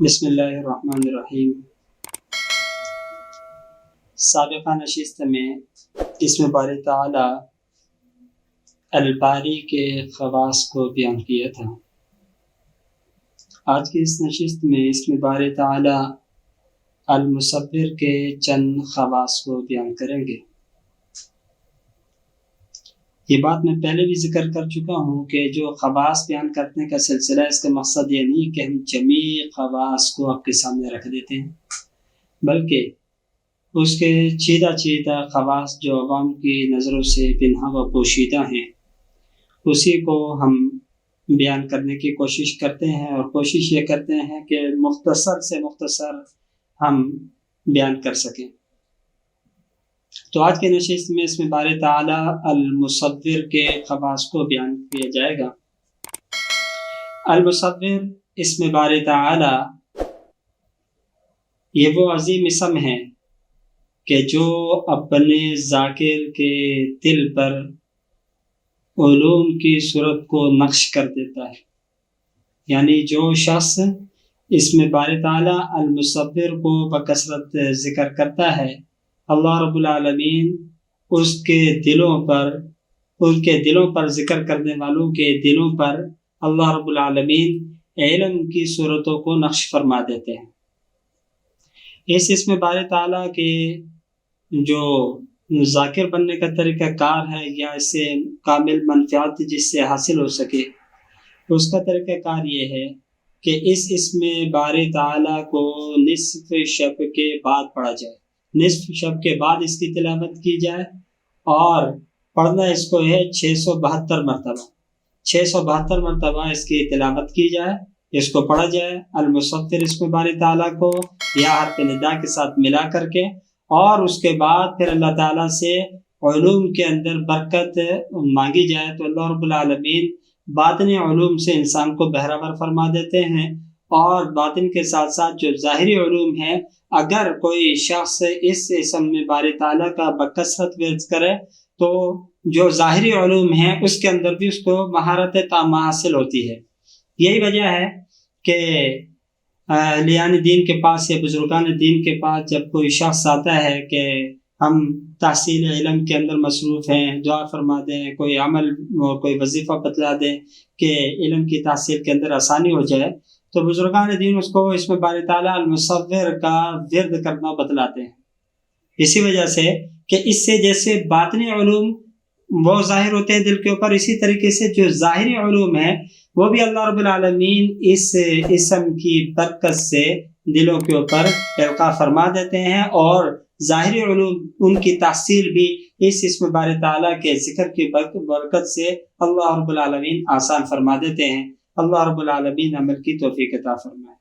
بسم اللہ الرحمن الرحیم۔ سابقہ نشست میں اسم باری تعالی الباری کے خواص کو بیان کیا تھا۔ آج کی اس نشست میں اسم باری تعالی المصور کے چند خواص کو بیان کریں گے۔ یہ بات میں پہلے بھی ذکر کر چکا ہوں کہ جو خواص بیان کرنے کا سلسلہ ہے، اس کا مقصد یہ نہیں کہ ہم جمیع خواص کو آپ کے سامنے رکھ دیتے ہیں، بلکہ اس کے چیدہ خواص جو عوام کی نظروں سے پنہاں و پوشیدہ ہیں، اسی کو ہم بیان کرنے کی کوشش کرتے ہیں، اور کوشش یہ کرتے ہیں کہ مختصر سے مختصر ہم بیان کر سکیں۔ تو آج کے نشست میں اسم باری تعالی المصور کے خواص کو بیان کیا جائے گا۔ المصور اسم باری تعالی یہ وہ عظیم اسم ہے کہ جو اپنے ذاکر کے دل پر علوم کی صورت کو نقش کر دیتا ہے، یعنی جو شخص اسم باری تعالی المصور کو بکثرت ذکر کرتا ہے، اللہ رب العالمین ان کے دلوں پر ذکر کرنے والوں کے دلوں پر اللہ رب العالمین علم کی صورتوں کو نقش فرما دیتے ہیں۔ اس اسم باری تعالیٰ کے جو ذاکر بننے کا طریقہ کار ہے، یا اس سے کامل منفعت جس سے حاصل ہو سکے، اس کا طریقہ کار یہ ہے کہ اس اسم باری تعالیٰ کو نصف شب کے بعد پڑھا جائے، نصف شب کے بعد اس کی تلاوت کی جائے، اور پڑھنا اس کو ہے 672 مرتبہ، 672 مرتبہ اس کی تلاوت کی جائے، اس کو پڑھا جائے المصور اسم باری تعالیٰ کو یا حرف ندا کے ساتھ ملا کر کے، اور اس کے بعد پھر اللہ تعالیٰ سے علوم کے اندر برکت مانگی جائے، تو اللہ رب العالمین باطنی علوم سے انسان کو بہرہ ور فرما دیتے ہیں، اور باطن کے ساتھ ساتھ جو ظاہری علوم ہیں، اگر کوئی شخص اس اسم باری تعالیٰ کا بکثرت ورد کرے تو جو ظاہری علوم ہیں اس کے اندر بھی اس کو مہارت تامہ حاصل ہوتی ہے۔ یہی وجہ ہے کہ اہلیان دین کے پاس یا بزرگان دین کے پاس جب کوئی شخص آتا ہے کہ ہم تحصیل علم کے اندر مصروف ہیں، دعا فرما دیں، کوئی عمل کوئی وظیفہ بتلا دیں کہ علم کی تحصیل کے اندر آسانی ہو جائے، تو بزرگان دین اس کو اسم باری تعالیٰ المصور کا ورد کرنا بتلاتے ہیں۔ اسی وجہ سے کہ اس سے جیسے باطنی علوم وہ ظاہر ہوتے ہیں دل کے اوپر، اسی طریقے سے جو ظاہری علوم ہیں وہ بھی اللہ رب العالمین اس اسم کی برکت سے دلوں کے اوپر القاء فرما دیتے ہیں، اور ظاہری علوم ان کی تحصیل بھی اس اسم باری تعالیٰ کے ذکر کی برکت سے اللہ رب العالمین آسان فرما دیتے ہیں۔ اللہ رب العالمین عمل کی توفیق عطا فرمائے۔